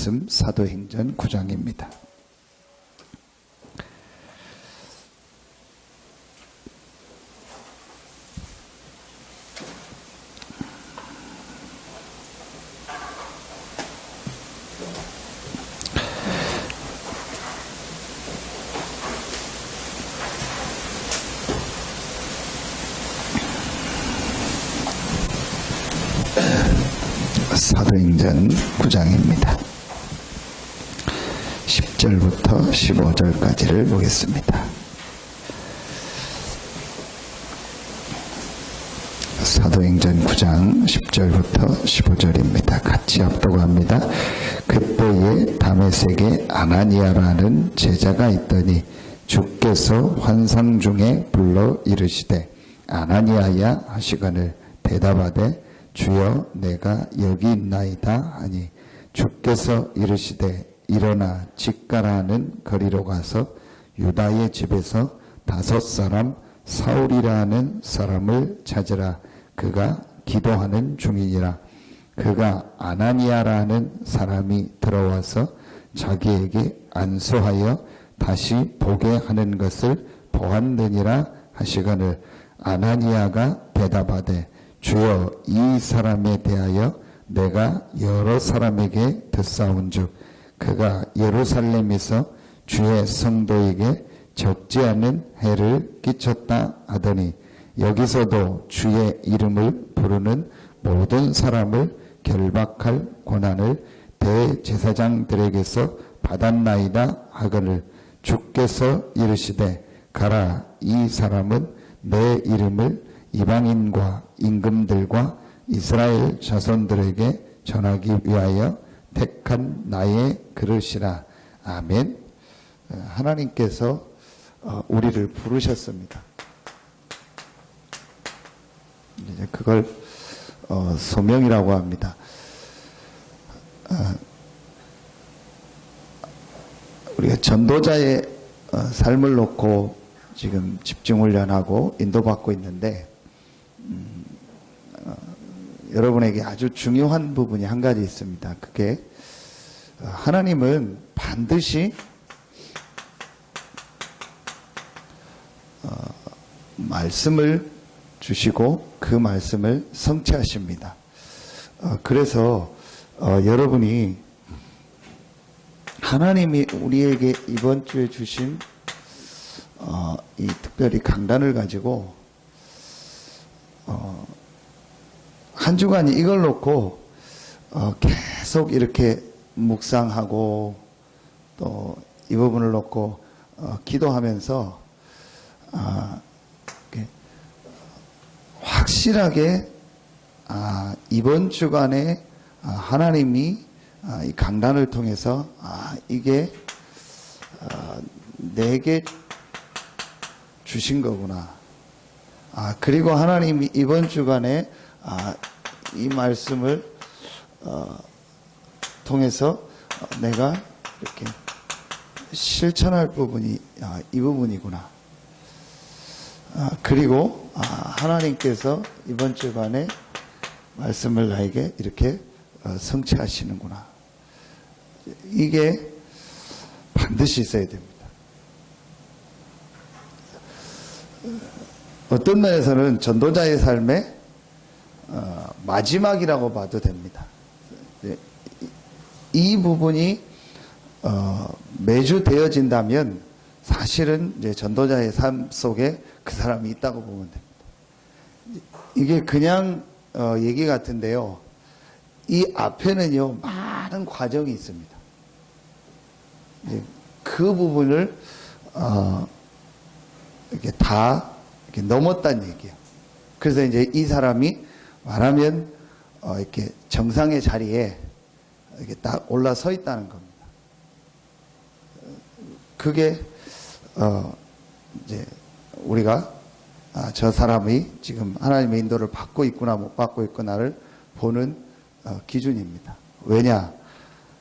말씀 사도행전 9장입니다. 사도행전 9장입니다. 10절부터 15절까지를 보겠습니다. 사도행전 9장 10절부터 15절입니다. 같이 합독합니다. 그때에 다메섹에 아나니아라는 제자가 있더니 주께서 환상 중에 불러 이르시되 아나니아야 하시거늘 대답하되 주여 내가 여기 있나이다 하니 주께서 이르시되 일어나 직가라는 거리로 가서 유다의 집에서 5 사울이라는 사람을 찾으라. 그가 기도하는 중이니라. 그가 아나니아라는 사람이 들어와서 자기에게 안수하여 다시 보게 하는 것을 보았느니라 하시거늘 아나니아가 대답하되 주여 이 사람에 대하여 내가 여러 사람에게 듣사온즉 그가 예루살렘에서 주의 성도에게 적지 않은 해를 끼쳤다 하더니 여기서도 주의 이름을 부르는 모든 사람을 결박할 권한을 대제사장들에게서 받았나이다 하거늘 주께서 이르시되 가라. 이 사람은 내 이름을 이방인과 임금들과 이스라엘 자손들에게 전하기 위하여 택한 나의 그릇이라. 아멘. 하나님께서 우리를 부르셨습니다. 이제 그걸 소명이라고 합니다. 우리가 전도자의 삶을 놓고 지금 집중훈련하고 인도받고 있는데 여러분에게 아주 중요한 부분이 한 가지 있습니다. 그게 하나님은 반드시 말씀을 주시고 그 말씀을 성취하십니다. 그래서 여러분이 하나님이 우리에게 이번 주에 주신 이 특별히 강단을 가지고 한 주간 이걸 놓고 계속 이렇게 묵상하고 또 이 부분을 놓고 기도하면서 확실하게 이번 주간에 하나님이 이 강단을 통해서 이게 내게 주신 거구나. 그리고 하나님이 이번 주간에 이 말씀을 통해서 내가 이렇게 실천할 부분이 이 부분이구나. 그리고 하나님께서 이번 주간에 말씀을 나에게 이렇게 성취하시는구나. 이게 반드시 있어야 됩니다. 어떤 면에서는 전도자의 삶의 마지막이라고 봐도 됩니다. 이 부분이 매주 되어진다면 사실은 이제 전도자의 삶 속에 그 사람이 있다고 보면 됩니다. 이게 그냥 얘기 같은데요. 이 앞에는요 많은 과정이 있습니다. 이제 그 부분을 이렇게 다 이렇게 넘었다는 얘기예요. 그래서 이제 이 사람이 말하면 이렇게 정상의 자리에 이렇게 딱 올라서 있다는 겁니다. 그게 이제 우리가 저 사람이 지금 하나님의 인도를 받고 있구나 못 받고 있구나를 보는 기준입니다. 왜냐?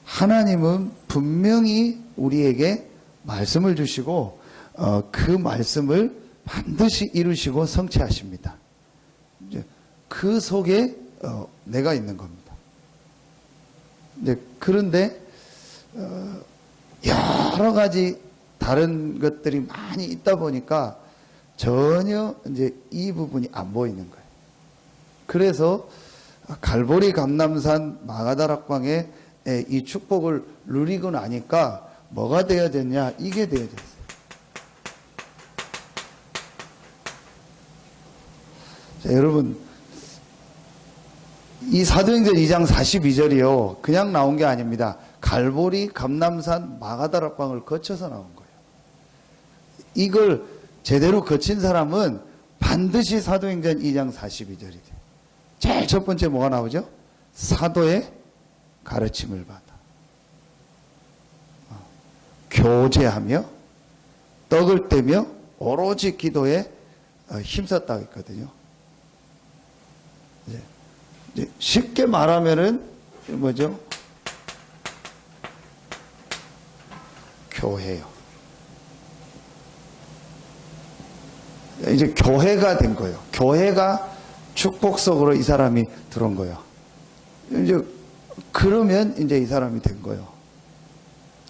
하나님은 분명히 우리에게 말씀을 주시고 그 말씀을 반드시 이루시고 성취하십니다. 이제 그 속에 내가 있는 겁니다. 그런데 여러 가지 다른 것들이 많이 있다 보니까 전혀 이제 이 부분이 안 보이는 거예요. 그래서 갈보리 감람산 마가다락방에 이 축복을 누리고 나니까 뭐가 되어졌냐? 이게 되어졌어요. 자, 여러분, 이 사도행전 2장 42절이요. 그냥 나온 게 아닙니다. 갈보리 감람산 마가다락방을 거쳐서 나온 거예요. 이걸 제대로 거친 사람은 반드시 사도행전 2장 42절이 돼요. 제일 첫 번째 뭐가 나오죠? 사도의 가르침을 받아. 교제하며 떡을 떼며 오로지 기도에 힘썼다고 했거든요. 이제 쉽게 말하면은 뭐죠? 교회요. 이제 교회가 된 거예요. 교회가 축복 속으로 이 사람이 들어온 거예요. 이제 그러면 이제 이 사람이 된 거예요.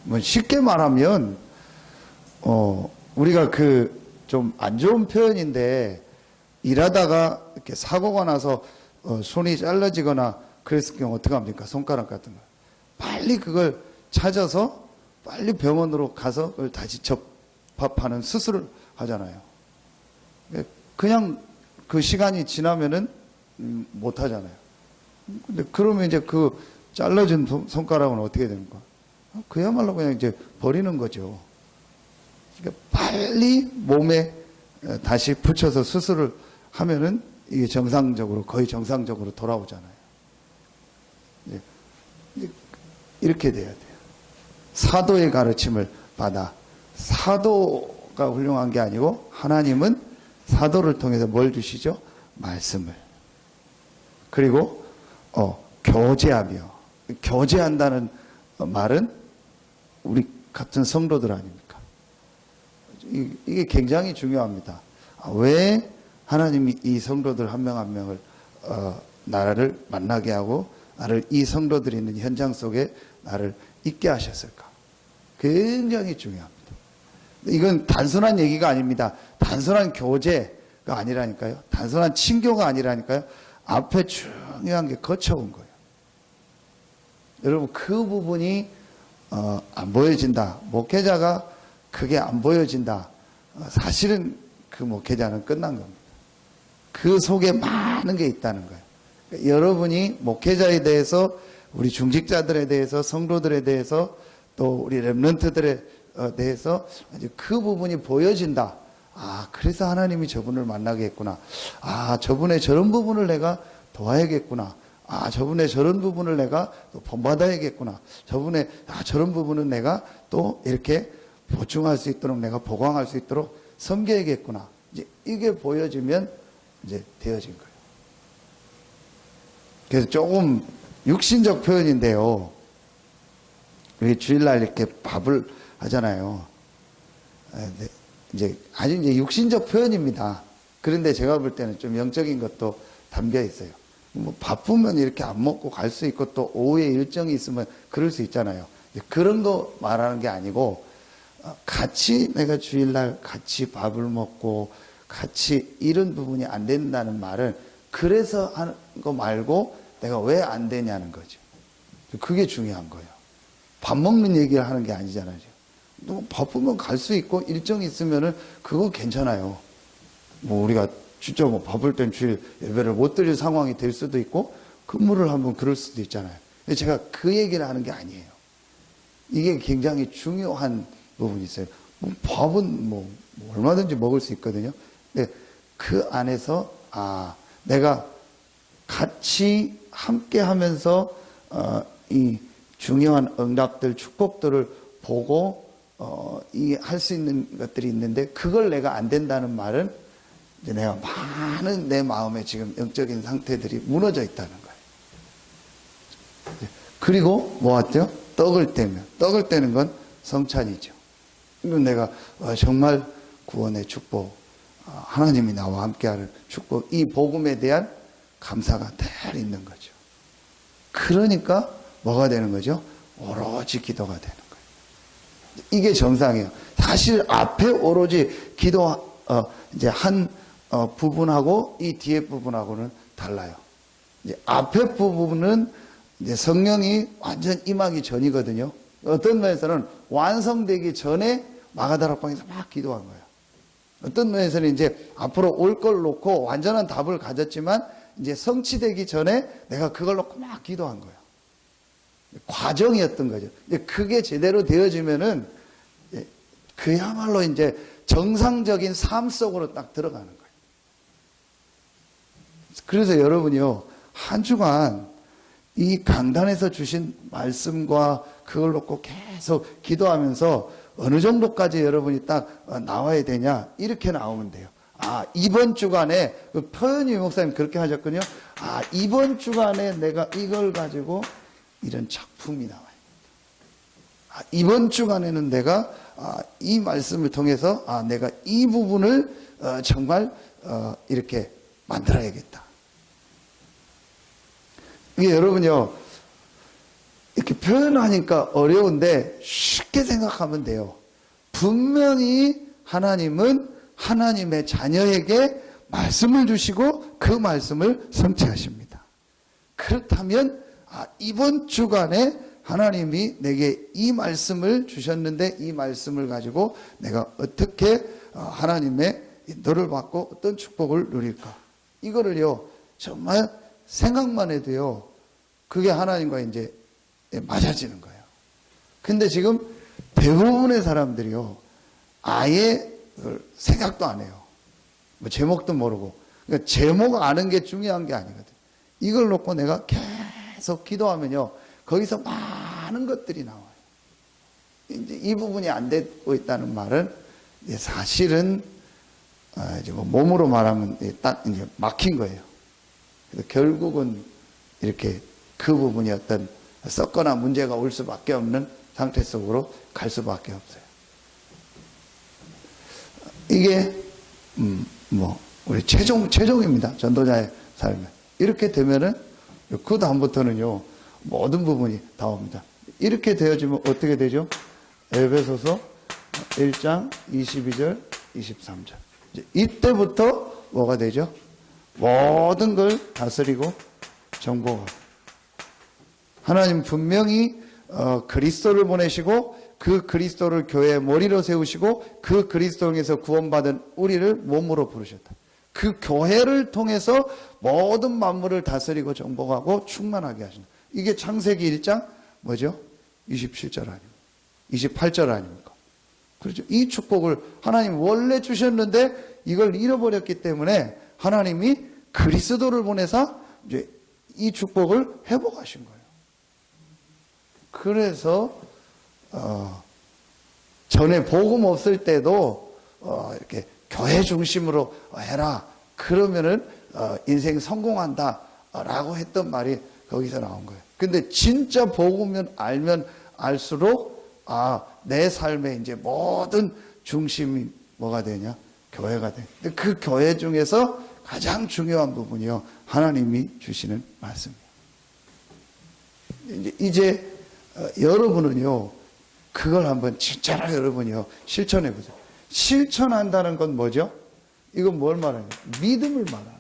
뭐 쉽게 말하면 우리가 그 좀 안 좋은 표현인데 일하다가 이렇게 사고가 나서 손이 잘라지거나 그랬을 경우 어떻게 합니까? 손가락 같은 거. 빨리 그걸 찾아서 빨리 병원으로 가서 그걸 다시 접합하는 수술을 하잖아요. 그냥 그 시간이 지나면은 못 하잖아요. 근데 그러면 이제 그 잘라진 손가락은 어떻게 되는 거야? 그야말로 그냥 이제 버리는 거죠. 그러니까 빨리 몸에 다시 붙여서 수술을 하면은 이게 정상적으로, 거의 정상적으로 돌아오잖아요. 이제 이렇게 돼야 돼요. 사도의 가르침을 받아. 사도가 훌륭한 게 아니고 하나님은 사도를 통해서 뭘 주시죠? 말씀을. 그리고 교제하며. 교제한다는 말은 우리 같은 성도들 아닙니까? 이게 굉장히 중요합니다. 왜 하나님이 이 성도들 한 명 한 명을 나를 만나게 하고 나를 이 성도들이 있는 현장 속에 나를 있게 하셨을까? 굉장히 중요합니다. 이건 단순한 얘기가 아닙니다. 단순한 교제가 아니라니까요. 단순한 친교가 아니라니까요. 앞에 중요한 게 거쳐온 거예요. 여러분, 그 부분이 안 보여진다. 목회자가 그게 안 보여진다. 사실은 그 목회자는 끝난 겁니다. 그 속에 많은 게 있다는 거예요. 그러니까 여러분이 목회자에 대해서, 우리 중직자들에 대해서, 성도들에 대해서, 또 우리 렘넌트들에 대해서 그 부분이 보여진다. 아, 그래서 하나님이 저분을 만나게 했구나. 아, 저분의 저런 부분을 내가 도와야겠구나. 아, 저분의 저런 부분을 내가 또 본받아야겠구나. 저분의 저런 부분은 내가 또 이렇게 보충할 수 있도록, 내가 보강할 수 있도록 섬겨야겠구나. 이제 이게 보여지면 이제 되어진 거예요. 그래서 조금 육신적 표현인데요. 우리 주일날 이렇게 밥을 하잖아요. 이제 아주 이제 육신적 표현입니다. 그런데 제가 볼 때는 좀 영적인 것도 담겨 있어요. 뭐 바쁘면 이렇게 안 먹고 갈 수 있고 또 오후에 일정이 있으면 그럴 수 있잖아요. 그런 거 말하는 게 아니고 같이 내가 주일날 같이 밥을 먹고 같이 이런 부분이 안 된다는 말은 그래서 하는 거 말고 내가 왜 안 되냐는 거죠. 그게 중요한 거예요. 밥 먹는 얘기를 하는 게 아니잖아요. 너 바쁘면 갈 수 있고 일정이 있으면은 그거 괜찮아요. 뭐 우리가 진짜 뭐 바쁠 땐 주일 예배를 못 드릴 상황이 될 수도 있고 근무를 하면 그럴 수도 있잖아요. 근데 제가 그 얘기를 하는 게 아니에요. 이게 굉장히 중요한 부분이 있어요. 뭐 밥은 뭐 얼마든지 먹을 수 있거든요. 근데 그 안에서 내가 같이 함께 하면서 이 중요한 응답들, 축복들을 보고 이 할 수 있는 것들이 있는데 그걸 내가 안 된다는 말은 이제 내가 많은 내 마음에 지금 영적인 상태들이 무너져 있다는 거예요. 그리고 뭐 왔죠? 떡을 떼면. 떡을 떼는 건 성찬이죠. 이건 내가 정말 구원의 축복, 하나님이 나와 함께하는 축복, 이 복음에 대한 감사가 늘 있는 거죠. 그러니까 뭐가 되는 거죠? 오로지 기도가 되는 거예요. 이게 정상이에요. 사실 앞에 오로지 기도 이제 한 부분하고 이 뒤에 부분하고는 달라요. 이제 앞에 부분은 이제 성령이 완전 임하기 전이거든요. 어떤 면에서는 완성되기 전에 마가다락방에서 막 기도한 거예요. 어떤 면에서는 이제 앞으로 올 걸 놓고 완전한 답을 가졌지만 이제 성취되기 전에 내가 그걸 놓고 막 기도한 거예요. 과정이었던 거죠. 이제 그게 제대로 되어지면은 그야말로 이제 정상적인 삶 속으로 딱 들어가는 거예요. 그래서 여러분이요, 한 주간 이 강단에서 주신 말씀과 그걸 놓고 계속 기도하면서 어느 정도까지 여러분이 딱 나와야 되냐, 이렇게 나오면 돼요. 이번 주간에, 표현이 목사님 그렇게 하셨거든요. 이번 주간에 내가 이걸 가지고 이런 작품이 나와요. 이번 주간에는 내가 이 말씀을 통해서 내가 이 부분을 정말 이렇게 만들어야겠다. 이게 여러분요, 이렇게 표현하니까 어려운데 쉽게 생각하면 돼요. 분명히 하나님은 하나님의 자녀에게 말씀을 주시고 그 말씀을 성취하십니다. 그렇다면 이번 주간에 하나님이 내게 이 말씀을 주셨는데 이 말씀을 가지고 내가 어떻게 하나님의 인도를 받고 어떤 축복을 누릴까? 이거를요, 정말 생각만 해도요, 그게 하나님과 이제 맞아지는 거예요. 근데 지금 대부분의 사람들이요, 아예 생각도 안 해요. 뭐 제목도 모르고. 그러니까 제목 아는 게 중요한 게 아니거든. 이걸 놓고 내가 계속 기도하면요, 거기서 많은 것들이 나와요. 이제 이 부분이 안 되고 있다는 말은 사실은 이제 뭐 몸으로 말하면 딱 이제 막힌 거예요. 그래서 결국은 이렇게 그 부분이 어떤 썩거나 문제가 올 수밖에 없는 상태 속으로 갈 수밖에 없어요. 이게 뭐 우리 최종입니다. 전도자의 삶에 이렇게 되면은 그 다음부터는요, 모든 부분이 다 옵니다. 이렇게 되어지면 어떻게 되죠? 에베소서 1장 22절 23절 이때부터 뭐가 되죠? 모든 걸 다스리고 정복하고, 하나님 분명히 그리스도를 보내시고 그 그리스도를 교회의 머리로 세우시고 그 그리스도를 통해서 구원받은 우리를 몸으로 부르셨다. 그 교회를 통해서 모든 만물을 다스리고 정복하고 충만하게 하신다. 이게 창세기 1장 뭐죠? 27절 아닙니까? 28절 아닙니까? 그렇죠. 이 축복을 하나님 원래 주셨는데 이걸 잃어버렸기 때문에 하나님이 그리스도를 보내서 이제 이 축복을 회복하신 거예요. 그래서 전에 복음 없을 때도 이렇게 교회 중심으로 해라. 그러면은 인생 성공한다라고 했던 말이 거기서 나온 거예요. 근데 진짜 복음을 알면 알수록 내 삶의 이제 모든 중심이 뭐가 되냐? 교회가 돼. 근데 그 교회 중에서 가장 중요한 부분이요, 하나님이 주시는 말씀이에요. 이제 여러분은요, 그걸 한번 진짜로 여러분이요, 실천해 보세요. 실천한다는 건 뭐죠? 이건 뭘 말하냐? 믿음을 말하는.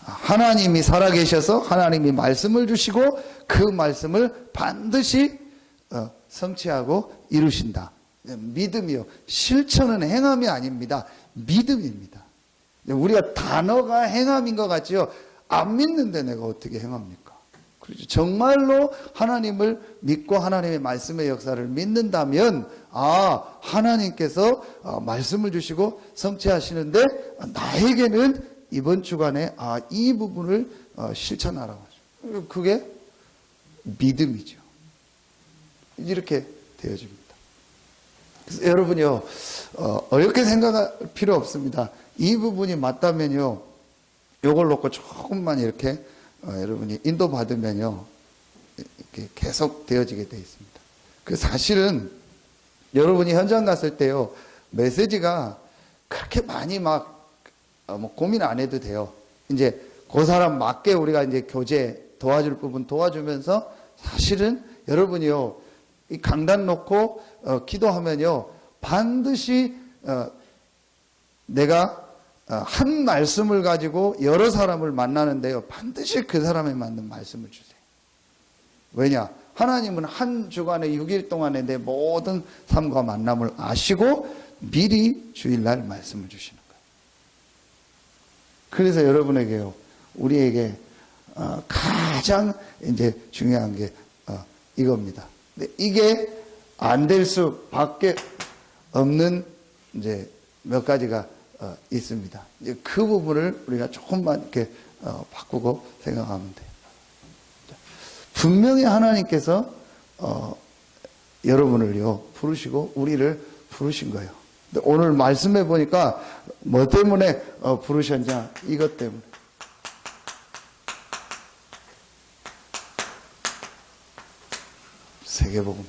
하나님이 살아계셔서 하나님이 말씀을 주시고 그 말씀을 반드시 성취하고 이루신다. 믿음이요. 실천은 행함이 아닙니다. 믿음입니다. 우리가 단어가 행함인 것 같지요. 안 믿는데 내가 어떻게 행합니까? 그렇죠. 정말로 하나님을 믿고 하나님의 말씀의 역사를 믿는다면 하나님께서 말씀을 주시고 성취하시는데 나에게는 이번 주간에 이 부분을 실천하라고 하죠. 그게 믿음이죠. 이렇게 되어집니다. 그래서 여러분요, 어렵게 생각할 필요 없습니다. 이 부분이 맞다면요, 요걸 놓고 조금만 이렇게 여러분이 인도받으면요, 이렇게 계속 되어지게 되어 있습니다. 그 사실은 여러분이 현장 갔을 때요, 메시지가 그렇게 많이 뭐 고민 안 해도 돼요. 이제 그 사람 맞게 우리가 이제 교제 도와줄 부분 도와주면서 사실은 여러분이요, 이 강단 놓고 기도하면요, 반드시 내가 한 말씀을 가지고 여러 사람을 만나는데요, 반드시 그 사람에 맞는 말씀을 주세요. 왜냐? 하나님은 한 주간에 6일 동안에 내 모든 삶과 만남을 아시고 미리 주일날 말씀을 주시는 거예요. 그래서 여러분에게요, 우리에게 가장 이제 중요한 게 이겁니다. 근데 이게 안 될 수밖에 없는 이제 몇 가지가 있습니다. 이제 그 부분을 우리가 조금만 이렇게 바꾸고 생각하면 돼요. 분명히 하나님께서 여러분을요 부르시고 우리를 부르신 거예요. 근데 오늘 말씀해 보니까 뭐 때문에 부르셨냐? 이것 때문에. 세계복음화.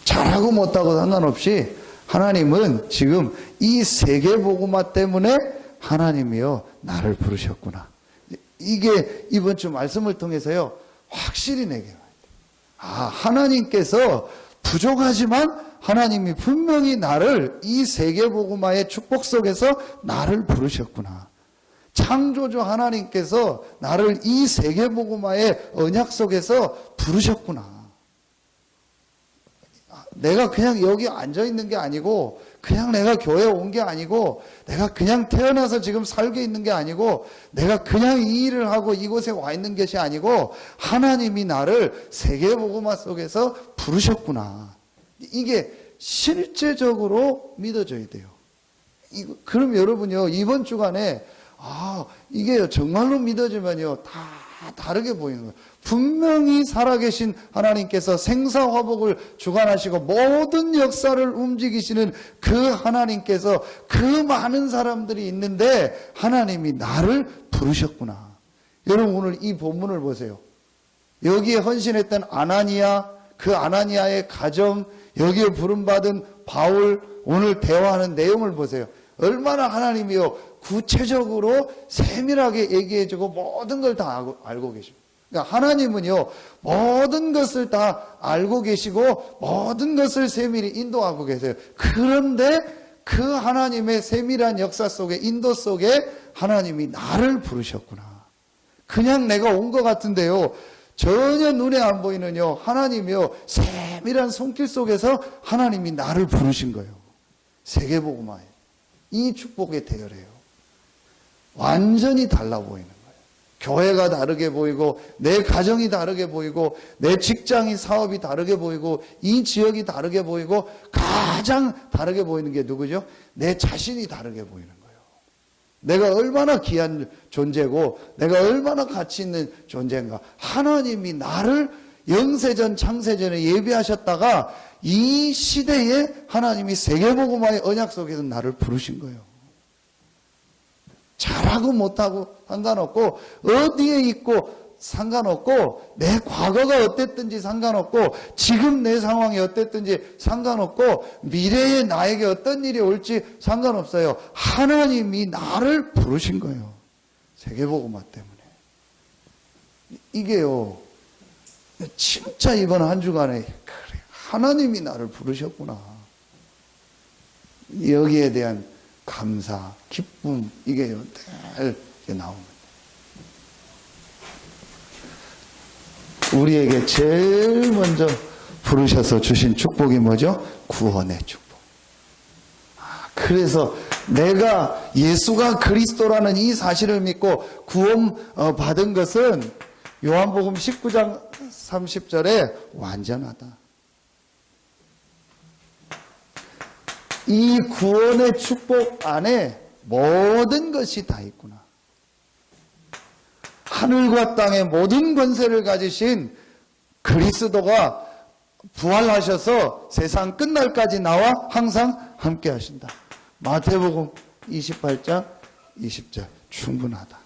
잘하고 못하고 상관없이 하나님은 지금 이 세계복음화 때문에 하나님이요 나를 부르셨구나. 이게 이번 주 말씀을 통해서요 확실히 내게 와요. 하나님께서 부족하지만 하나님이 분명히 나를 이 세계복음화의 축복 속에서 나를 부르셨구나. 창조주 하나님께서 나를 이 세계복음화의 언약 속에서 부르셨구나. 내가 그냥 여기 앉아있는 게 아니고, 그냥 내가 교회에 온 게 아니고, 내가 그냥 태어나서 지금 살고 있는 게 아니고, 내가 그냥 이 일을 하고 이곳에 와 있는 것이 아니고, 하나님이 나를 세계복음화 속에서 부르셨구나. 이게 실제적으로 믿어져야 돼요. 그럼 여러분요, 이번 주간에 이게 정말로 믿어지면요 다 다르게 보이는 거예요. 분명히 살아계신 하나님께서 생사화복을 주관하시고 모든 역사를 움직이시는 그 하나님께서 그 많은 사람들이 있는데 하나님이 나를 부르셨구나. 여러분 오늘 이 본문을 보세요. 여기에 헌신했던 아나니아, 그 아나니아의 가정, 여기에 부름받은 바울, 오늘 대화하는 내용을 보세요. 얼마나 하나님이요 구체적으로 세밀하게 얘기해주고 모든 걸 다 알고 계십니다. 그러니까 하나님은요 모든 것을 다 알고 계시고 모든 것을 세밀히 인도하고 계세요. 그런데 그 하나님의 세밀한 역사 속에, 인도 속에 하나님이 나를 부르셨구나. 그냥 내가 온 것 같은데요 전혀 눈에 안 보이는요 하나님이요 세밀한 손길 속에서 하나님이 나를 부르신 거예요. 세계복음화에 이 축복의 대열이에요. 완전히 달라 보이는 거예요. 교회가 다르게 보이고 내 가정이 다르게 보이고 내 직장이 사업이 다르게 보이고 이 지역이 다르게 보이고 가장 다르게 보이는 게 누구죠? 내 자신이 다르게 보이는 거예요. 내가 얼마나 귀한 존재고 내가 얼마나 가치 있는 존재인가. 하나님이 나를 영세전 창세전에 예비하셨다가 이 시대에 하나님이 세계복음화의 언약 속에서 나를 부르신 거예요. 잘하고 못하고 상관없고 어디에 있고 상관없고 내 과거가 어땠든지 상관없고 지금 내 상황이 어땠든지 상관없고 미래에 나에게 어떤 일이 올지 상관없어요. 하나님이 나를 부르신 거예요. 세계복음화 때문에. 이게요 진짜 이번 한 주간에 그래, 하나님이 나를 부르셨구나. 여기에 대한 감사, 기쁨 이게 늘 나옵니다. 우리에게 제일 먼저 부르셔서 주신 축복이 뭐죠? 구원의 축복. 그래서 내가 예수가 그리스도라는 이 사실을 믿고 구원 받은 것은 요한복음 19장 30절에 완전하다. 이 구원의 축복 안에 모든 것이 다 있구나. 하늘과 땅의 모든 권세를 가지신 그리스도가 부활하셔서 세상 끝날까지 나와 항상 함께 하신다. 마태복음 28장 20절 충분하다.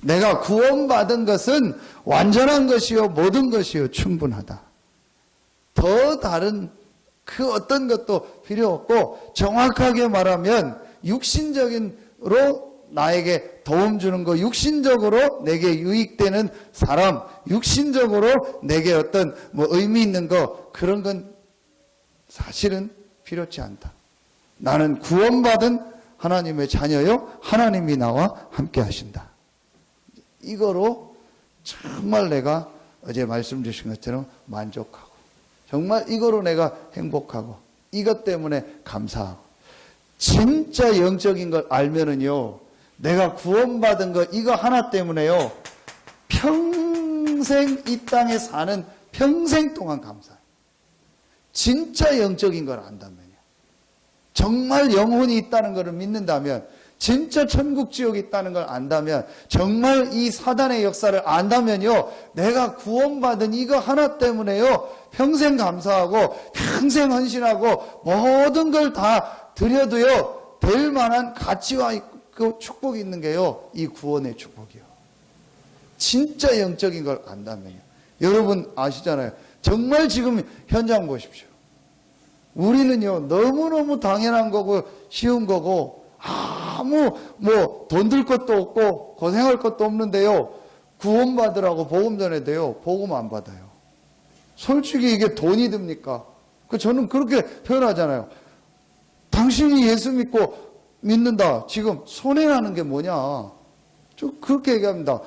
내가 구원받은 것은 완전한 것이요 모든 것이요 충분하다. 더 다른 그 어떤 것도 필요 없고 정확하게 말하면 육신적인 나에게 도움 주는 거, 육신적으로 내게 유익되는 사람, 육신적으로 내게 어떤 의미 있는 거, 그런 건 사실은 필요치 않다. 나는 구원받은 하나님의 자녀요, 하나님이 나와 함께 하신다. 이거로 정말 내가 어제 말씀 주신 것처럼 만족하고, 정말 이거로 내가 행복하고, 이것 때문에 감사하고, 진짜 영적인 걸 알면은요, 내가 구원받은 거 이거 하나 때문에요, 평생 이 땅에 사는 평생 동안 감사해요. 진짜 영적인 걸 안다면요, 정말 영혼이 있다는 것을 믿는다면, 진짜 천국 지옥이 있다는 걸 안다면, 정말 이 사단의 역사를 안다면요, 내가 구원받은 이거 하나 때문에요, 평생 감사하고 평생 헌신하고 모든 걸 다 드려도요 될 만한 가치와 그 축복이 있는 게요, 이 구원의 축복이요. 진짜 영적인 걸 안다면요. 여러분 아시잖아요. 정말 지금 현장 보십시오. 우리는요 너무너무 당연한 거고 쉬운 거고 아무 돈 들 것도 없고 고생할 것도 없는데요, 구원받으라고 복음 전해도요 복음 안 받아요. 솔직히 이게 돈이 듭니까? 저는 그렇게 표현하잖아요. 당신이 예수 믿는다. 지금 손해나는 게 뭐냐? 저 그렇게 얘기합니다.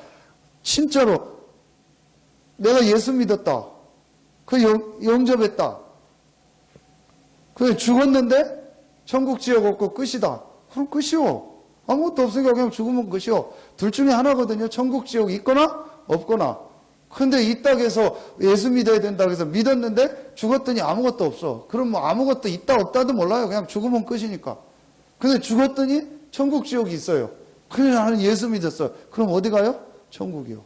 진짜로 내가 예수 믿었다. 영접했다. 죽었는데 천국 지옥 없고 끝이다. 그럼 끝이요. 아무것도 없으니까 그냥 죽으면 끝이요. 둘 중에 하나거든요. 천국 지옥 있거나 없거나. 근데 있다고 해서 예수 믿어야 된다고 해서 믿었는데 죽었더니 아무것도 없어. 그럼 아무것도 있다 없다도 몰라요. 그냥 죽으면 끝이니까. 근데 죽었더니 천국 지옥이 있어요. 그래 나는 예수 믿었어. 그럼 어디 가요? 천국이요.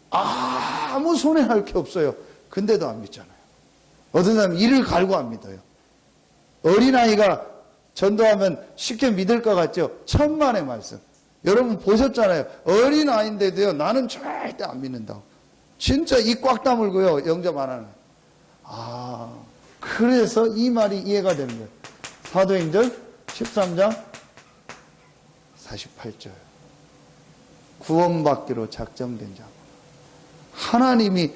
아무 손해할 게 없어요. 근데도 안 믿잖아요. 어떤 사람은 이를 갈고 안 믿어요. 어린아이가 전도하면 쉽게 믿을 것 같죠? 천만의 말씀. 여러분 보셨잖아요. 어린아이인데도요 나는 절대 안 믿는다고. 진짜 입 꽉 다물고요 영접 안 하는. 그래서 이 말이 이해가 되는 거예요. 사도행전 13장 48절. 구원받기로 작정된 자. 하나님이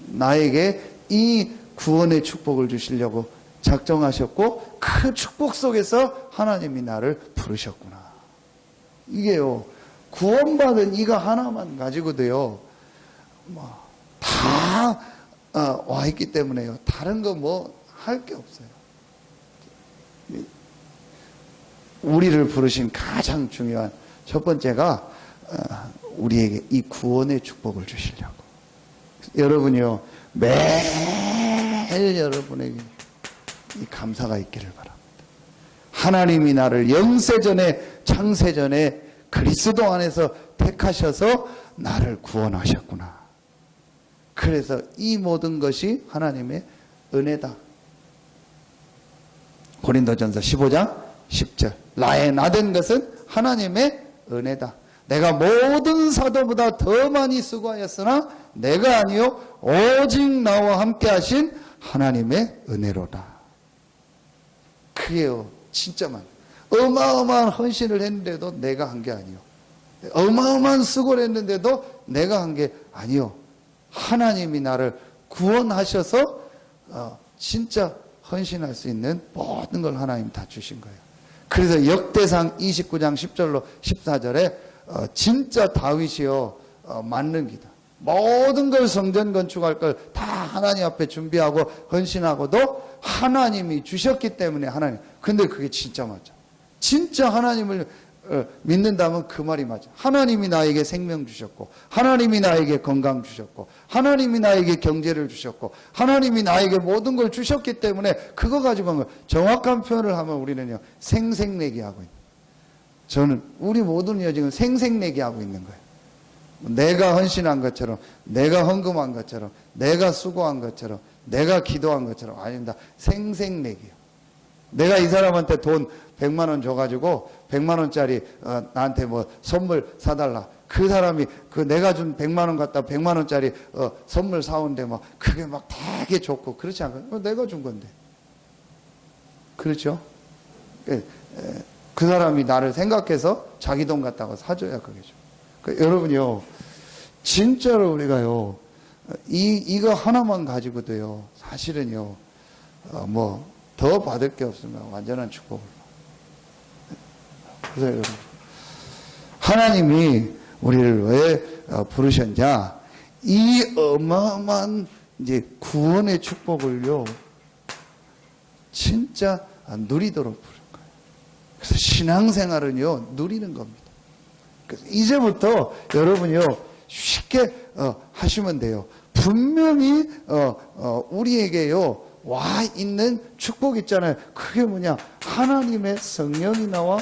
나에게 이 구원의 축복을 주시려고 작정하셨고 그 축복 속에서 하나님이 나를 부르셨구나. 이게요, 구원받은 이거 하나만 가지고도요 다 와 있기 때문에요, 다른 거 할 게 없어요. 우리를 부르신 가장 중요한 첫 번째가 우리에게 이 구원의 축복을 주시려고. 여러분이요 매일 여러분에게 이 감사가 있기를 바랍니다. 하나님이 나를 영세전에 창세전에 그리스도 안에서 택하셔서 나를 구원하셨구나. 그래서 이 모든 것이 하나님의 은혜다. 고린도전서 15장 10절. 나의 나된 것은 하나님의 은혜다. 내가 모든 사도보다 더 많이 수고하였으나 내가 아니요 오직 나와 함께 하신 하나님의 은혜로다. 그게요 진짜 어마어마한 헌신을 했는데도 내가 한 게 아니요, 어마어마한 수고를 했는데도 내가 한 게 아니요, 하나님이 나를 구원하셔서 진짜 헌신할 수 있는 모든 걸 하나님 다 주신 거예요. 그래서 역대상 29장 10절로 14절에 진짜 다윗이요 맞는 기다. 모든 걸 성전 건축할 걸 다 하나님 앞에 준비하고 헌신하고도 하나님이 주셨기 때문에 하나님. 근데 그게 진짜 맞아. 진짜 하나님을 믿는다면 그 말이 맞아. 하나님이 나에게 생명 주셨고, 하나님이 나에게 건강 주셨고, 하나님이 나에게 경제를 주셨고, 하나님이 나에게 모든 걸 주셨기 때문에 그거 가지고 정확한 표현을 하면 우리는요 생색내기 하고 있는. 저는 우리 모두는요 지금 생색내기 하고 있는 거예요. 내가 헌신한 것처럼, 내가 헌금한 것처럼, 내가 수고한 것처럼, 내가 기도한 것처럼. 아닙니다. 생색내기요. 내가 이 사람한테 돈 100만 원 줘가지고 100만 원짜리 나한테 선물 사달라. 그 사람이 내가 준 100만 원 갖다 100만 원짜리 선물 사오는데 그게 되게 좋고 그렇지 않아요? 내가 준 건데. 그렇죠? 그 사람이 나를 생각해서 자기 돈 갖다가 사줘야 그게죠. 여러분요, 진짜로 우리가요, 이거 하나만 가지고도요, 사실은요, 더 받을 게 없으면 완전한 축복을. 그래서 여러분, 하나님이 우리를 왜 부르셨냐? 이 어마어마한 이제 구원의 축복을요, 진짜 누리도록 부른 거예요. 그래서 신앙생활은요, 누리는 겁니다. 그래서 이제부터 여러분요, 쉽게 하시면 돼요. 분명히 우리에게요, 와 있는 축복 있잖아요. 그게 뭐냐? 하나님의 성령이 나와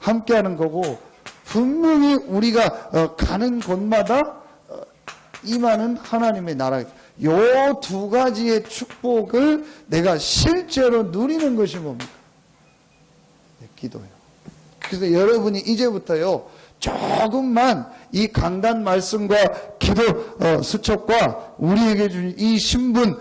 함께하는 거고, 분명히 우리가 가는 곳마다 임하는 하나님의 나라. 요 두 가지의 축복을 내가 실제로 누리는 것이 뭡니까? 기도예요. 그래서 여러분이 이제부터요, 조금만 이 강단 말씀과 기도 수첩과 우리에게 준 이 신분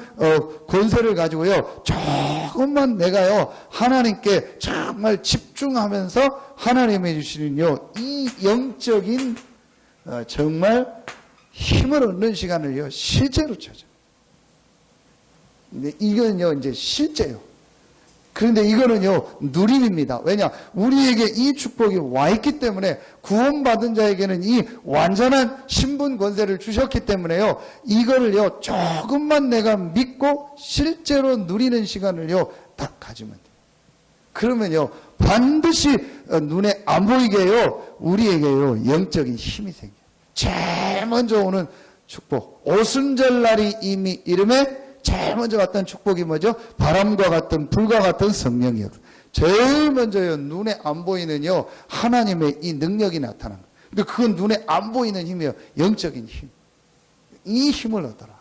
권세를 가지고요, 조금만 내가요 하나님께 정말 집중하면서 하나님이 주시는요 이 영적인 정말 힘을 얻는 시간을요 실제로 찾아. 근데 이거는요 이제 실제요. 그런데 이거는요 누림입니다. 왜냐? 우리에게 이 축복이 와 있기 때문에, 구원받은 자에게는 이 완전한 신분 권세를 주셨기 때문에요, 이거를요 조금만 내가 믿고 실제로 누리는 시간을요 딱 가지면 돼요. 그러면요 반드시 눈에 안 보이게요 우리에게요 영적인 힘이 생겨요. 제일 먼저 오는 축복, 오순절날이 이미 이름에 제일 먼저 왔던 축복이 뭐죠? 바람과 같은 불과 같은 성령이요. 제일 먼저요 눈에 안 보이는요 하나님의 이 능력이 나타난 거예요. 근데 그건 눈에 안 보이는 힘이에요. 영적인 힘. 이 힘을 얻어라.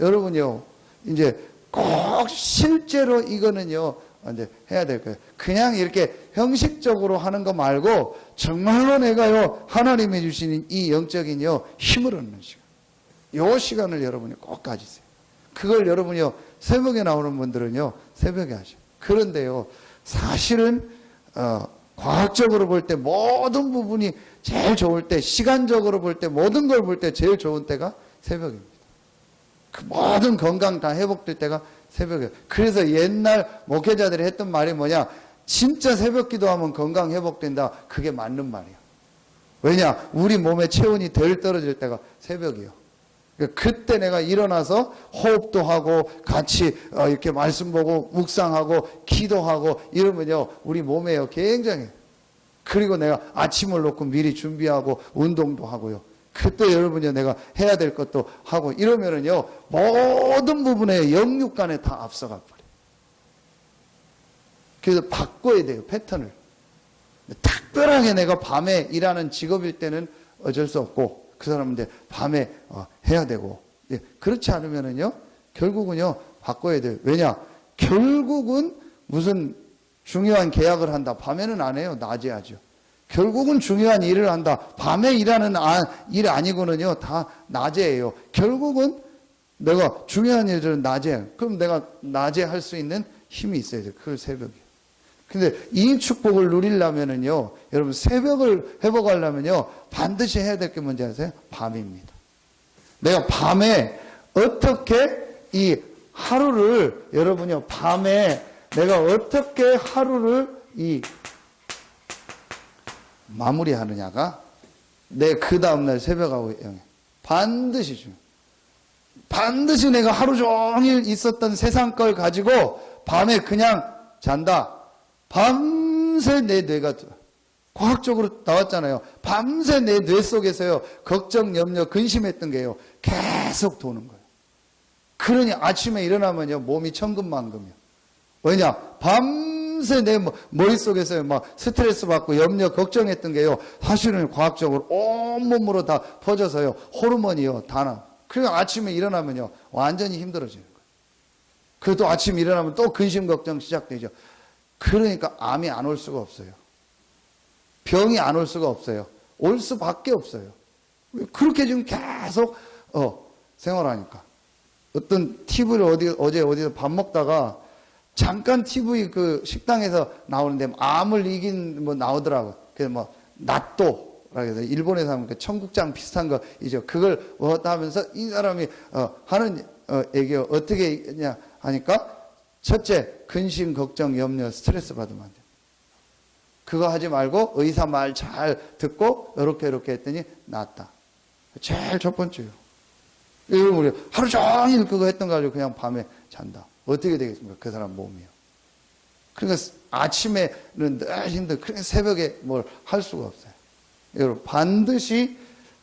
여러분요 이제 꼭 실제로 이거는요 이제 해야 될 거예요. 그냥 이렇게 형식적으로 하는 거 말고 정말로 내가요 하나님이 주시는 이 영적인요 힘을 얻는 시간. 요 시간을 여러분이 꼭 가지세요. 그걸 여러분이요 새벽에 나오는 분들은요 새벽에 하셔요. 그런데요 사실은 과학적으로 볼 때 모든 부분이 제일 좋을 때, 시간적으로 볼 때 모든 걸 볼 때 제일 좋은 때가 새벽입니다. 그 모든 건강 다 회복될 때가 새벽이에요. 그래서 옛날 목회자들이 했던 말이 뭐냐? 진짜 새벽 기도하면 건강 회복된다. 그게 맞는 말이야. 왜냐? 우리 몸의 체온이 덜 떨어질 때가 새벽이요. 그때 내가 일어나서 호흡도 하고 같이 이렇게 말씀 보고 묵상하고 기도하고 이러면요 우리 몸에요 굉장히. 그리고 내가 아침을 놓고 미리 준비하고 운동도 하고요. 그때 여러분이 내가 해야 될 것도 하고 이러면은요 모든 부분에 영육간에 다 앞서가 버려요. 그래서 바꿔야 돼요 패턴을. 특별하게 내가 밤에 일하는 직업일 때는 어쩔 수 없고, 그 사람은 이제 밤에 해야 되고, 그렇지 않으면은요 결국은요 바꿔야 돼요. 왜냐? 결국은 무슨 중요한 계약을 한다. 밤에는 안 해요. 낮에 하죠. 결국은 중요한 일을 한다. 밤에 일하는 일 아니고는요 다 낮에 해요. 결국은 내가 중요한 일들은 낮에 해요. 그럼 내가 낮에 할 수 있는 힘이 있어야 돼요. 그걸 새벽에. 근데 이 축복을 누리려면은요 여러분 새벽을 회복하려면요 반드시 해야 될 게 뭔지 아세요? 밤입니다. 내가 밤에 어떻게 이 하루를 여러분요 밤에 내가 어떻게 하루를 이 마무리하느냐가 내 그 다음날 새벽하고 영해. 반드시 중요해요. 반드시 내가 하루 종일 있었던 세상 걸 가지고 밤에 그냥 잔다. 밤새 내 뇌가 과학적으로 나왔잖아요. 밤새 내 뇌 속에서요 걱정, 염려, 근심했던 게요 계속 도는 거예요. 그러니 아침에 일어나면요 몸이 천근만근이요. 왜냐? 밤새 내 머릿속에서요 막 스트레스 받고 염려, 걱정했던 게요 사실은 과학적으로 온몸으로 다 퍼져서요 호르몬이요 다 나. 그러니까 아침에 일어나면요 완전히 힘들어지는 거예요. 그리고 또 아침에 일어나면 또 근심, 걱정 시작되죠. 그러니까 암이 안 올 수가 없어요. 병이 안 올 수가 없어요. 올 수밖에 없어요. 그렇게 지금 계속 생활하니까. 어떤 팁을 어제 어디서 밥 먹다가 잠깐 TV 그 식당에서 나오는데 암을 이긴 뭐 나오더라고. 그래서 뭐 나또라고 해서 일본에서 하면 그 청국장 비슷한 거 이죠. 그걸 먹었다 하면서 이 사람이 하는 얘기 어떻게 했냐 하니까 첫째 근심 걱정 염려 스트레스 받으면 안 돼. 그거 하지 말고 의사 말 잘 듣고 이렇게 했더니 낫다. 제일 첫 번째요. 여러분 우리 하루 종일 그거 했던 거 가지고 그냥 밤에 잔다. 어떻게 되겠습니까? 그 사람 몸이요. 그러니까 아침에는 늘 힘들어. 그러니까 새벽에 뭘 할 수가 없어요. 여러분 반드시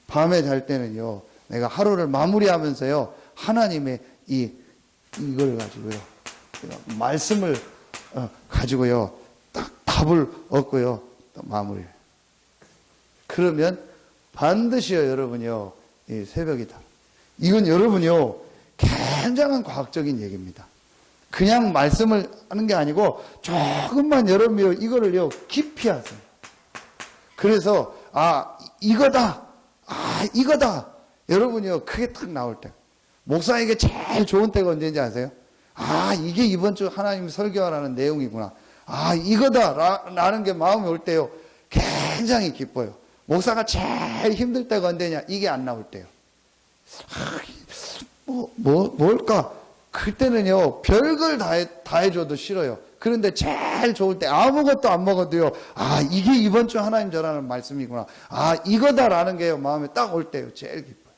밤에 잘 때는요. 내가 하루를 마무리하면서요. 하나님의 이걸 가지고요. 말씀을 가지고요. 딱 답을 얻고요. 또 마무리를. 그러면 반드시요 여러분요. 이 새벽이다. 이건 여러분요. 굉장한 과학적인 얘기입니다. 그냥 말씀을 하는 게 아니고 조금만 여러분요. 이거를요. 깊이 하세요. 그래서 이거다. 이거다. 여러분요. 그게 딱 나올 때. 목사에게 제일 좋은 때가 언제인지 아세요? 이게 이번 주 하나님 설교하라는 내용이구나. 이거다. 라는 게 마음이 올 때요. 굉장히 기뻐요. 목사가 제일 힘들 때가 언제냐? 이게 안 나올 때요. 뭘까? 그때는요, 별걸 다 해줘도 싫어요. 그런데 제일 좋을 때 아무것도 안 먹어도요, 이게 이번 주 하나님 전하는 말씀이구나. 이거다라는 게요, 마음에 딱 올 때요, 제일 기뻐요.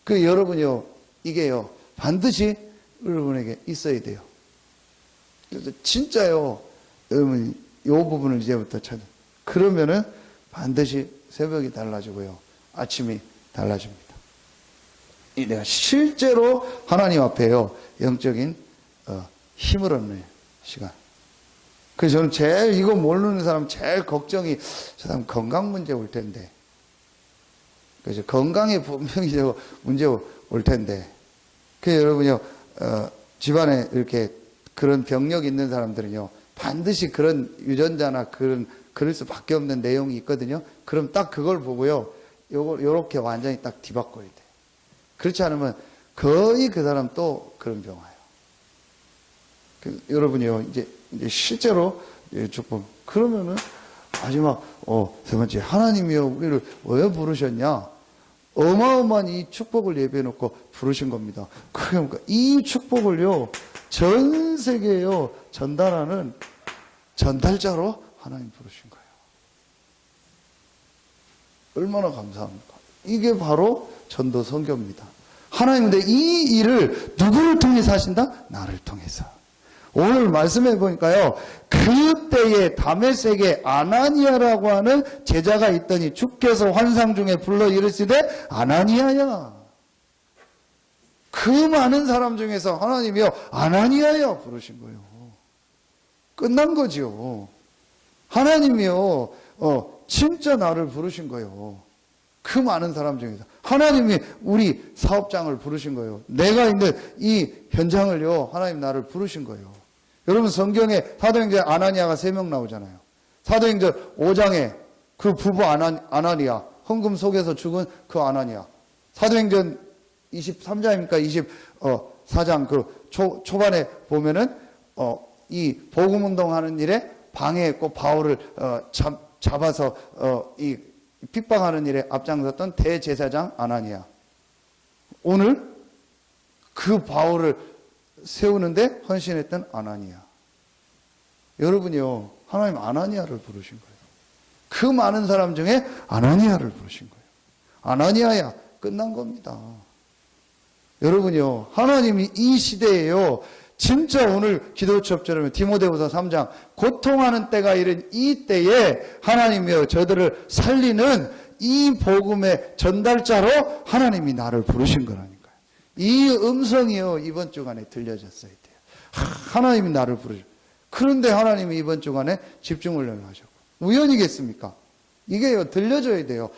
그 여러분요, 이게요, 반드시 여러분에게 있어야 돼요. 그래서 진짜요, 여러분, 이 부분을 이제부터 찾아. 그러면은 반드시 새벽이 달라지고요, 아침이 달라집니다. 내가 실제로 하나님 앞에요, 영적인 힘을 얻는 시간. 그래서 저는 제일 이거 모르는 사람 제일 걱정이 저 사람 건강 문제 올 텐데. 그래서 건강에 분명히 문제 올 텐데. 그래서 여러분요, 집안에 이렇게 그런 병력 있는 사람들은요, 반드시 그런 유전자나 그럴 수밖에 없는 내용이 있거든요. 그럼 딱 그걸 보고요, 요렇게 완전히 딱 뒤바꿔야 돼. 그렇지 않으면 거의 그 사람 또 그런 병 와요. 여러분이요, 이제 실제로 축복. 그러면은 마지막, 세 번째, 하나님이요, 우리를 왜 부르셨냐? 어마어마한 이 축복을 예비해 놓고 부르신 겁니다. 그러니까 이 축복을요, 전 세계에요, 전달하는 전달자로 하나님 부르신 거예요. 얼마나 감사합니까? 이게 바로 전도 선교입니다. 하나님은 이 일을 누구를 통해서 하신다? 나를 통해서. 오늘 말씀해 보니까요, 그때에 다메섹에 아나니아라고 하는 제자가 있더니 주께서 환상 중에 불러 이르시되 아나니아야. 그 많은 사람 중에서 하나님이요, 아나니아야 부르신 거예요. 끝난 거지요. 하나님이요, 진짜 나를 부르신 거예요. 그 많은 사람 중에서. 하나님이 우리 사업장을 부르신 거예요. 내가 있는 이 현장을요, 하나님 나를 부르신 거예요. 여러분 성경에 사도행전 아나니아가 3명 나오잖아요. 사도행전 5장에 그 부부 아나니아, 헌금 속에서 죽은 그 아나니아. 사도행전 23장입니까? 24장 그 초반에 보면은, 이 복음운동 하는 일에 방해했고 바울을 잡아서 이 핍박하는 일에 앞장섰던 대제사장 아나니아. 오늘 그 바울을 세우는데 헌신했던 아나니아. 여러분이요, 하나님 아나니아를 부르신 거예요. 그 많은 사람 중에 아나니아를 부르신 거예요. 아나니아야, 끝난 겁니다. 여러분이요, 하나님이 이 시대에요, 진짜 오늘 기도첩처럼 디모데후서 3장 고통하는 때가 이른 이 때에 하나님이요, 저들을 살리는 이 복음의 전달자로 하나님이 나를 부르신 거라니까요. 이 음성이요, 이번 주간에 들려졌어야 돼요. 하나님이 나를 부르죠. 그런데 하나님이 이번 주간에 집중훈련을 하셨고, 우연이겠습니까? 이게요, 들려줘야 돼요.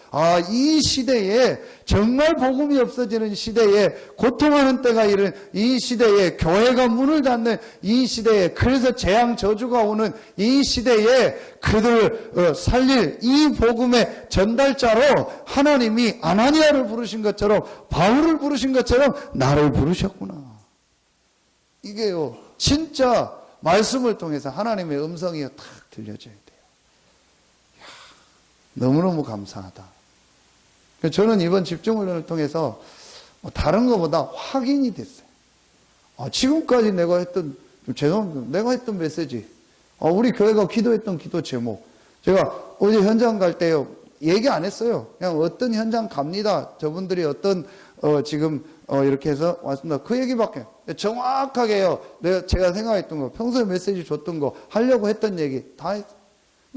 이 시대에, 정말 복음이 없어지는 시대에, 고통하는 때가 이른 이 시대에, 교회가 문을 닫는 이 시대에, 그래서 재앙 저주가 오는 이 시대에 그들을 살릴 이 복음의 전달자로 하나님이 아나니아를 부르신 것처럼, 바울을 부르신 것처럼 나를 부르셨구나. 이게요, 진짜 말씀을 통해서 하나님의 음성이 탁 들려져야 돼요. 이야, 너무너무 감사하다. 저는 이번 집중훈련을 통해서 다른 것보다 확인이 됐어요. 지금까지 내가 했던, 죄송합니다. 내가 했던 메시지, 우리 교회가 기도했던 기도 제목, 제가 어제 현장 갈 때요, 얘기 안 했어요. 그냥 어떤 현장 갑니다. 저분들이 어떤, 지금, 이렇게 해서 왔습니다. 그 얘기밖에. 정확하게요, 제가 생각했던 거, 평소에 메시지 줬던 거, 하려고 했던 얘기 다 했어요.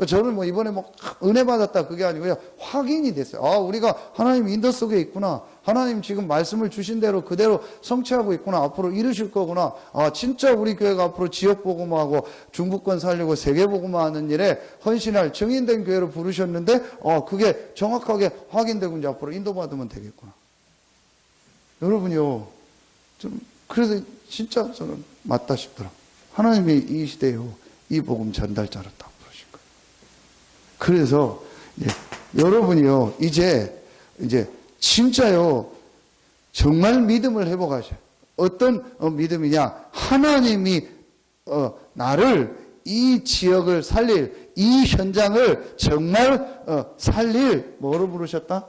저는 이번에 은혜 받았다 그게 아니고요, 확인이 됐어요. 우리가 하나님 인도 속에 있구나. 하나님 지금 말씀을 주신 대로 그대로 성취하고 있구나. 앞으로 이루실 거구나. 진짜 우리 교회가 앞으로 지역 복음화하고 중부권 살리고 세계 복음화하는 일에 헌신할 증인된 교회로 부르셨는데, 그게 정확하게 확인되고 이제 앞으로 인도받으면 되겠구나. 여러분요, 그래서 진짜 저는 맞다 싶더라고요. 하나님이 이 시대에요, 이 복음 전달자로 딱 부르신 거예요. 그래서 여러분이요, 이제 진짜요, 정말 믿음을 회복하셔요. 어떤 믿음이냐? 하나님이 나를, 이 지역을 살릴, 이 현장을 정말 살릴, 뭐로 부르셨다?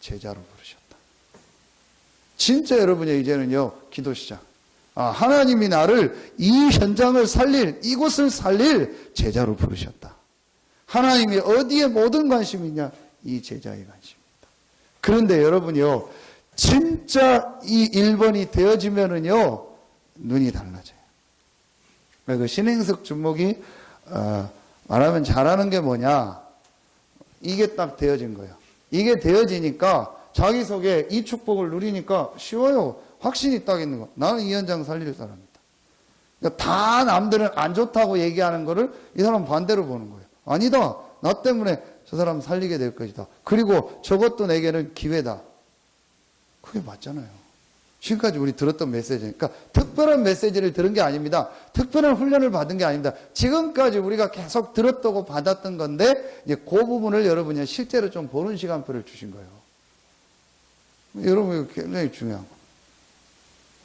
제자로 부르셨다. 진짜 여러분이 이제는요, 기도 시작. 하나님이 나를 이 현장을 살릴, 이곳을 살릴 제자로 부르셨다. 하나님이 어디에 모든 관심이 있냐? 이 제자의 관심입니다. 그런데 여러분이요, 진짜 이 1번이 되어지면은요, 눈이 달라져요. 그 신행석 주목이 말하면 잘하는 게 뭐냐? 이게 딱 되어진 거예요. 이게 되어지니까 자기 속에 이 축복을 누리니까 쉬워요. 확신이 딱 있는 거. 나는 이 현장 살릴 사람이다. 그러니까 다 남들은 안 좋다고 얘기하는 거를 이 사람 반대로 보는 거예요. 아니다. 나 때문에 저 사람 살리게 될 것이다. 그리고 저것도 내게는 기회다. 그게 맞잖아요. 지금까지 우리 들었던 메시지니까 특별한 메시지를 들은 게 아닙니다. 특별한 훈련을 받은 게 아닙니다. 지금까지 우리가 계속 들었다고 받았던 건데 이제 그 부분을 여러분이 실제로 좀 보는 시간표를 주신 거예요. 여러분, 이거 굉장히 중요한 거.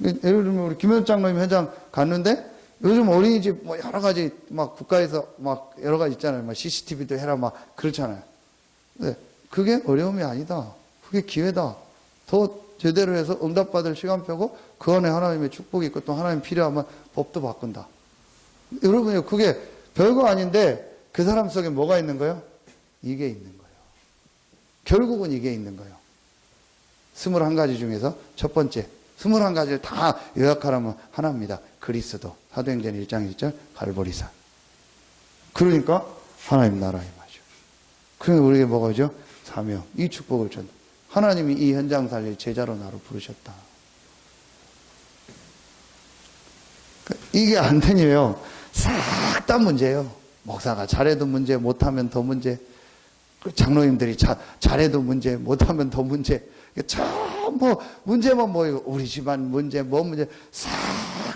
예를 들면 우리 김현수 장로님 현장 갔는데 요즘 어린이집 여러 가지 국가에서 여러 가지 있잖아요. CCTV도 해라 그렇잖아요. 근데 그게 어려움이 아니다. 그게 기회다. 더 제대로 해서 응답받을 시간표고 그 안에 하나님의 축복이 있고 또 하나님 필요하면 법도 바꾼다. 여러분요, 그게 별거 아닌데 그 사람 속에 뭐가 있는 거예요? 이게 있는 거예요. 결국은 이게 있는 거예요. 21가지 중에서 첫 번째, 21가지를 다 요약하라면 하나입니다. 그리스도. 사도행전 1장 1절 갈보리산. 그러니까 하나님 나라에 맞죠. 그러니까 우리에게 뭐가죠? 사명. 이 축복을 전. 하나님이 이 현장 살릴 제자로 나를 부르셨다. 이게 안 되니요, 싹 다 문제예요. 목사가 잘해도 문제, 못하면 더 문제. 장로님들이 잘해도 문제, 못하면 더 문제. 문제만 모이고, 우리 집안 문제, 문제, 싹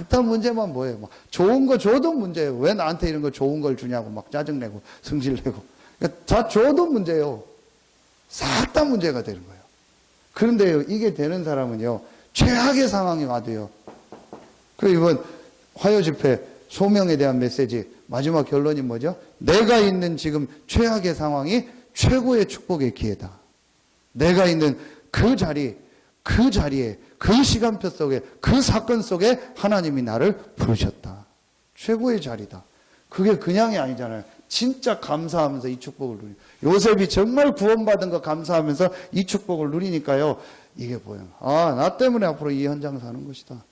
다 문제만 모여요. 좋은 거 줘도 문제예요. 왜 나한테 이런 거 좋은 걸 주냐고 짜증내고, 성질내고. 다 줘도 문제예요. 싹 다 문제가 되는 거예요. 그런데요, 이게 되는 사람은요, 최악의 상황이 와도요. 이번 화요 집회 소명에 대한 메시지, 마지막 결론이 뭐죠? 내가 있는 지금 최악의 상황이 최고의 축복의 기회다. 내가 있는 그 자리에, 그 시간표 속에, 그 사건 속에 하나님이 나를 부르셨다. 최고의 자리다. 그게 그냥이 아니잖아요. 진짜 감사하면서 이 축복을 누리고, 요셉이 정말 구원받은 거 감사하면서 이 축복을 누리니까요, 이게 보여요. 나 때문에 앞으로 이 현장 사는 것이다.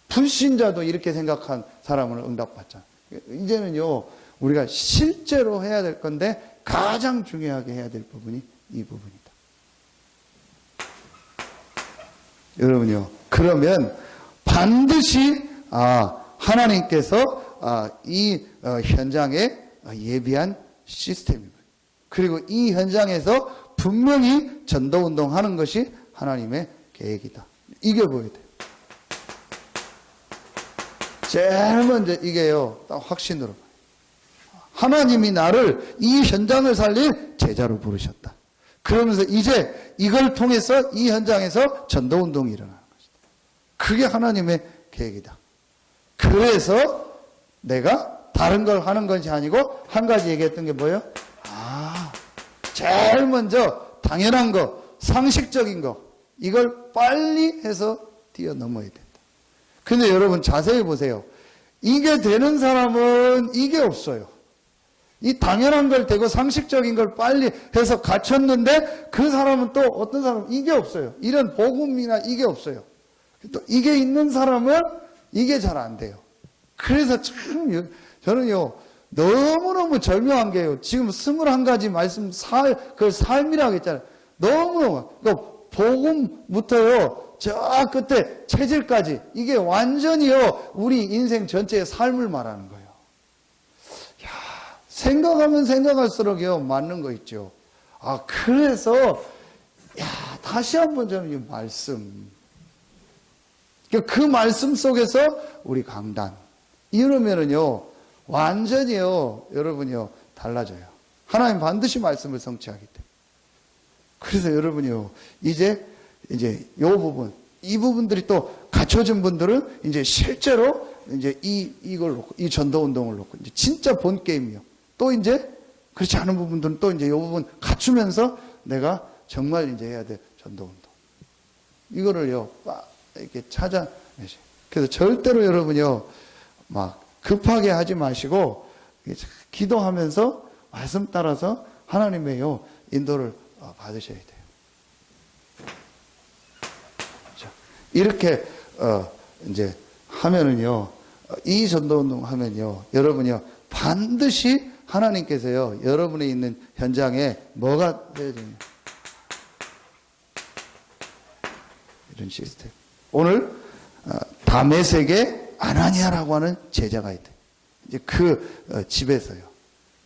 불신자도 이렇게 생각한 사람은 응답받잖아요. 이제는요, 우리가 실제로 해야 될 건데 가장 중요하게 해야 될 부분이 이 부분이다. 여러분요, 그러면 반드시 하나님께서 이 현장에 예비한 시스템입니다. 그리고 이 현장에서 분명히 전도운동 하는 것이 하나님의 계획이다. 이게 보여야 돼요. 제일 먼저 이게요, 딱 확신으로. 하나님이 나를 이 현장을 살릴 제자로 부르셨다. 그러면서 이제 이걸 통해서 이 현장에서 전도운동이 일어나는 것이다. 그게 하나님의 계획이다. 그래서 내가 다른 걸 하는 것이 아니고 한 가지 얘기했던 게 뭐예요? 제일 먼저 당연한 거, 상식적인 거, 이걸 빨리 해서 뛰어넘어야 된다. 근데 여러분 자세히 보세요. 이게 되는 사람은 이게 없어요. 이 당연한 걸 되고 상식적인 걸 빨리 해서 갖췄는데 그 사람은 또 어떤 사람은 이게 없어요. 이런 복음이나 이게 없어요. 또 이게 있는 사람은 이게 잘 안 돼요. 그래서 참 저는요 너무너무 절묘한 게요. 지금 21가지 말씀 그 삶이라고 했잖아요. 너무너무 그러니까 복음부터요 저 끝에 체질까지 이게 완전히요 우리 인생 전체의 삶을 말하는 거예요. 야, 생각하면 생각할수록요 맞는 거 있죠. 그래서 야 다시 한번 좀 이 말씀 그 말씀 속에서 우리 강단 이러면은요 완전히요 여러분이요 달라져요. 하나님 반드시 말씀을 성취하기 때문에. 그래서 여러분이요 이제 요 부분 이 부분들이 또 갖춰진 분들은 이제 실제로 이제 이걸 놓고 이 전도 운동을 놓고 이제 진짜 본 게임이요. 또 이제 그렇지 않은 부분들은 또 이제 요 부분 갖추면서 내가 정말 이제 해야 돼 전도 운동. 이거를요 이렇게 찾아내시. 그래서 절대로 여러분요 막 급하게 하지 마시고 기도하면서 말씀 따라서 하나님의요 인도를 받으셔야 돼요. 자, 이렇게 이제 하면은요 이 전도운동 하면요 여러분요 반드시 하나님께서요 여러분이 있는 현장에 뭐가 되어야 되냐 이런 시스템. 오늘 다메섹에 아나니아라고 하는 제자가 있대. 이제 그 집에서요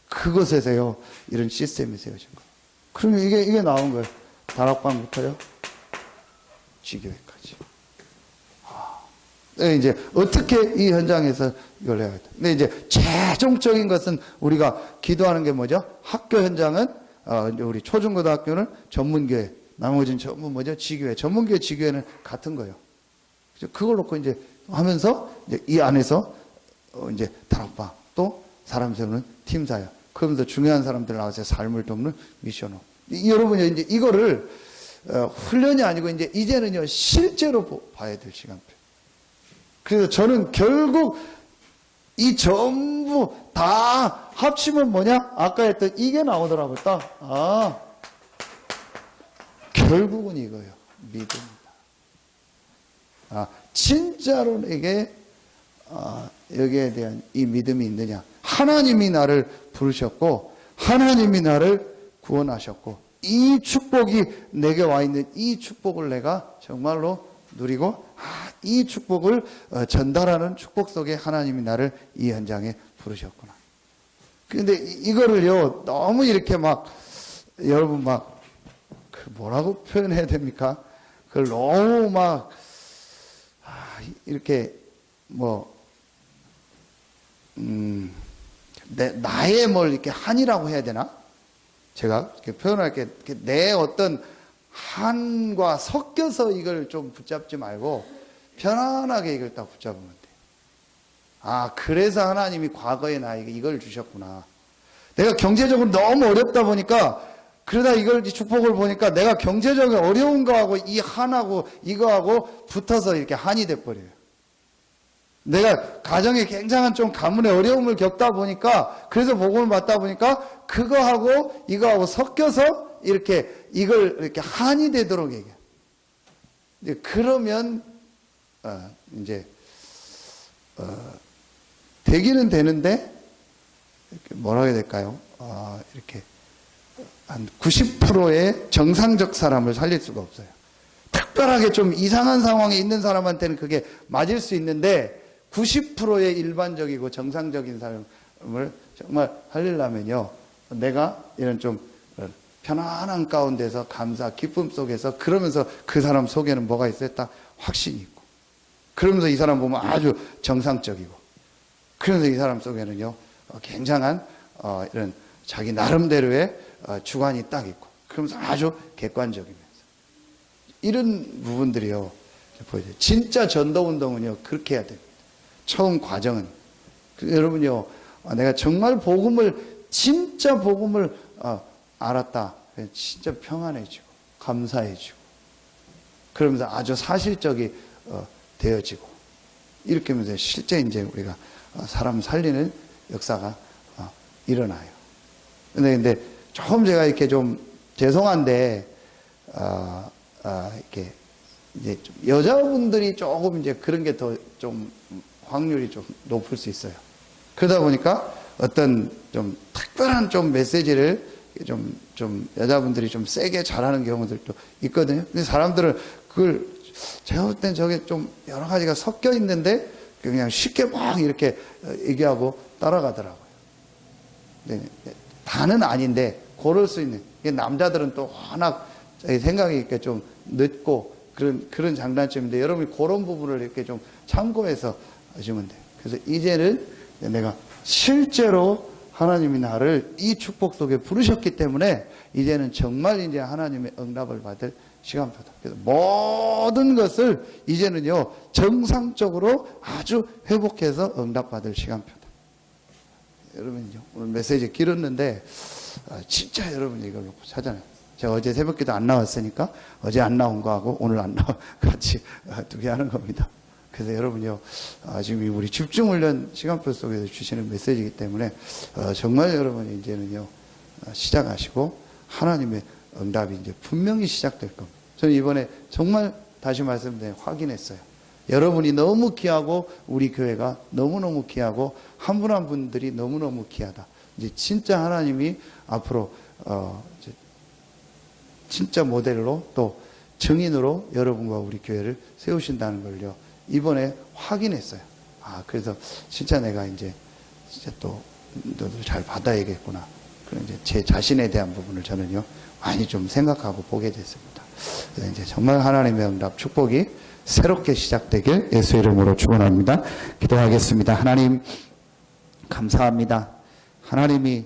그곳에서요 이런 시스템이 세워진 거예요. 그러면 이게 나온 거예요. 다락방부터요 지교회까지. 이제 어떻게 이 현장에서 이걸 해야 돼? 근데 이제 최종적인 것은 우리가 기도하는 게 뭐죠? 학교 현장은 우리 초중고등학교는 전문교회, 나머지는 전부 뭐죠? 지교회. 전문교회, 지교회는 같은 거예요. 그걸 놓고 이제 하면서 이제 이 안에서 이제 다락방 또 사람 세우는 팀사역. 그러면서 중요한 사람들 나와서 삶을 돕는 미션호. 여러분이 이제 이거를 훈련이 아니고 이제는요 실제로 봐야 될 시간표. 그래서 저는 결국 이 전부 다 합치면 뭐냐? 아까 했던 이게 나오더라고요. 딱. 결국은 이거예요. 믿음이다. 진짜로 내게 여기에 대한 이 믿음이 있느냐? 하나님이 나를 부르셨고 하나님이 나를 구원하셨고 이 축복이 내게 와 있는 이 축복을 내가 정말로 누리고 이 축복을 전달하는 축복 속에 하나님이 나를 이 현장에 부르셨구나. 그런데 이거를요 너무 이렇게 막 여러분 막 그 뭐라고 표현해야 됩니까? 그걸 너무 막 이렇게 뭐 나의 뭘 이렇게 한이라고 해야 되나? 제가 이렇게 표현할 게 내 어떤 한과 섞여서 이걸 좀 붙잡지 말고 편안하게 이걸 딱 붙잡으면 돼. 그래서 하나님이 과거에 나에게 이걸 주셨구나. 내가 경제적으로 너무 어렵다 보니까 그러다 이걸 축복을 보니까 내가 경제적으로 어려운 거하고 이 한하고 이거하고 붙어서 이렇게 한이 돼버려요. 내가 가정에 굉장한 좀 가문의 어려움을 겪다 보니까 그래서 복음을 받다 보니까 그거하고 이거하고 섞여서 이렇게 이걸 이렇게 한이 되도록 얘기해요. 그러면 이제 되기는 되는데 뭐라고 해야 될까요? 이렇게 한 90%의 정상적 사람을 살릴 수가 없어요. 특별하게 좀 이상한 상황에 있는 사람한테는 그게 맞을 수 있는데 90%의 일반적이고 정상적인 사람을 정말 살리려면요 내가 이런 좀 편안한 가운데서 감사, 기쁨 속에서 그러면서 그 사람 속에는 뭐가 있어요? 딱 확신이 있고 그러면서 이 사람 보면 아주 정상적이고 그러면서 이 사람 속에는요 굉장한 이런 자기 나름대로의 주관이 딱 있고 그러면서 아주 객관적이면서 이런 부분들이요 보여줘요. 진짜 전도운동은요, 그렇게 해야 됩니다. 처음 과정은. 여러분요, 내가 정말 진짜 복음을 알았다. 진짜 평안해지고, 감사해지고, 그러면서 아주 사실적이 되어지고, 이렇게 하면서 실제 이제 우리가 사람 살리는 역사가 일어나요. 근데 조금 제가 이렇게 좀 죄송한데, 이렇게 이제 여자분들이 조금 이제 그런 게 더 좀 확률이 좀 높을 수 있어요. 그러다 보니까 어떤 좀 특별한 좀 메시지를 좀 여자분들이 좀 세게 잘하는 경우들도 있거든요. 근데 사람들은 그걸 제가 볼 땐 저게 좀 여러 가지가 섞여 있는데 그냥 쉽게 막 이렇게 얘기하고 따라가더라고요. 네, 다는 아닌데 고를 수 있는. 남자들은 또 워낙 생각이 이렇게 좀 늦고 그런 장단점인데 여러분이 그런 부분을 이렇게 좀 참고해서 하시면 돼요. 그래서 이제는 내가 실제로 하나님이 나를 이 축복 속에 부르셨기 때문에 이제는 정말 이제 하나님의 응답을 받을 시간표다. 그래서 모든 것을 이제는요, 정상적으로 아주 회복해서 응답받을 시간표다. 여러분요, 오늘 메시지 길었는데, 진짜 여러분이 이걸 놓고 찾아내요. 제가 어제 새벽기도 안 나왔으니까 어제 안 나온 거하고 오늘 안 나와 같이 두 개 하는 겁니다. 그래서 여러분요, 지금 우리 집중훈련 시간표 속에서 주시는 메시지이기 때문에 정말 여러분이 이제는요, 시작하시고 하나님의 응답이 이제 분명히 시작될 겁니다. 저는 이번에 정말 다시 말씀드리면 확인했어요. 여러분이 너무 귀하고 우리 교회가 너무너무 귀하고 한 분 한 분들이 너무너무 귀하다. 이제 진짜 하나님이 앞으로 이제 진짜 모델로 또 증인으로 여러분과 우리 교회를 세우신다는 걸요, 이번에 확인했어요. 그래서 진짜 내가 이제 진짜 또 너도 잘 받아야겠구나. 그런 이제 제 자신에 대한 부분을 저는요, 많이 좀 생각하고 보게 됐습니다. 그래서 이제 정말 하나님의 응답 축복이 새롭게 시작되길 예수 이름으로 축원합니다. 기도하겠습니다. 하나님 감사합니다. 하나님이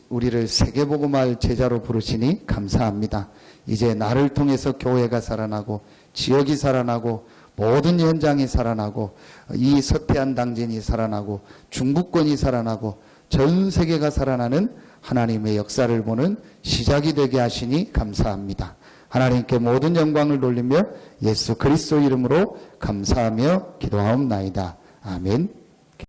우리를 세계복음할 제자로 부르시니 감사합니다. 이제 나를 통해서 교회가 살아나고 지역이 살아나고 모든 현장이 살아나고 이 서태한 당진이 살아나고 중부권이 살아나고 전 세계가 살아나는 하나님의 역사를 보는 시작이 되게 하시니 감사합니다. 하나님께 모든 영광을 돌리며 예수 그리스도 이름으로 감사하며 기도하옵나이다. 아멘.